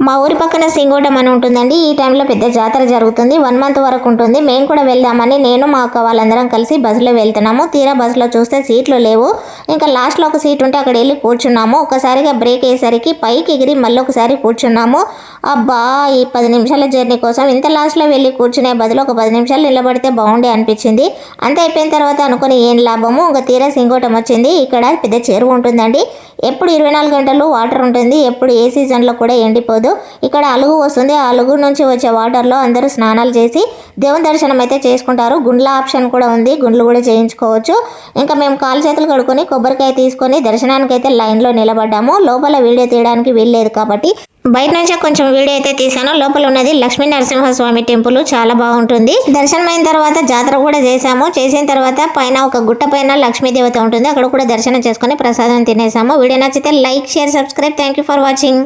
మా ఊరి పక్కన సింగోటం అని ఉంటుందండి. ఈ టైంలో పెద్ద జాతర జరుగుతుంది. 1 మంత్ వరకు ఉంటుంది. మేము కూడా వెళ్దామని నేను మా అక్క వాళ్ళందరం కలిసి బస్సులో వెళ్తున్నాము. తీరా బస్సులో చూస్తే సీట్లు లేవు. ఇంకా లాస్ట్లో ఒక సీట్ ఉంటే అక్కడ వెళ్ళి కూర్చున్నాము. ఒకసారిగా బ్రేక్ అయ్యేసరికి పైకి ఎగిరి మళ్ళీ ఒకసారి కూర్చున్నాము. అబ్బా, ఈ 10 నిమిషాల జర్నీ కోసం ఇంత లాస్ట్లో వెళ్ళి కూర్చునే బదులు ఒక 10 నిమిషాలు నిలబడితే బాగుండే అనిపించింది. అంత అయిపోయిన తర్వాత అనుకుని ఏం లాభము, ఇంకా తీరా సింగోటం వచ్చింది. ఇక్కడ పెద్ద చెరువు ఉంటుందండి. ఎప్పుడు 24 గంటలు వాటర్ ఉంటుంది. ఎప్పుడు ఏ సీజన్లో కూడా ఎండిపోదు. ఇక్కడ అలుగు వస్తుంది. ఆ అలుగు నుంచి వచ్చే వాటర్లో అందరూ స్నానాలు చేసి దేవుని దర్శనం అయితే చేసుకుంటారు. గుండ్ల ఆప్షన్ కూడా ఉంది, గుండ్లు కూడా చేయించుకోవచ్చు. ఇంకా మేము కాలు చేతులు కడుక్కొని కొబ్బరికాయ తీసుకొని దర్శనానికి అయితే లైన్లో నిలబడ్డాము. లోపల వీడియో తీయడానికి వీల్లేదు కాబట్టి బయట నుంచే కొంచెం వీడియో అయితే తీసాను. లోపల ఉన్నది లక్ష్మీ నరసింహస్వామి టెంపుల్, చాలా బాగుంటుంది. దర్శనం అయిన తర్వాత జాతర కూడా చేసాము. చేసిన తర్వాత పైన ఒక గుట్ట పైన లక్ష్మీదేవత ఉంటుంది, అక్కడ కూడా దర్శనం చేసుకొని ప్రసాదం తినేసాము. వీడియో నచ్చితే like, share, subscribe. Thank you for watching.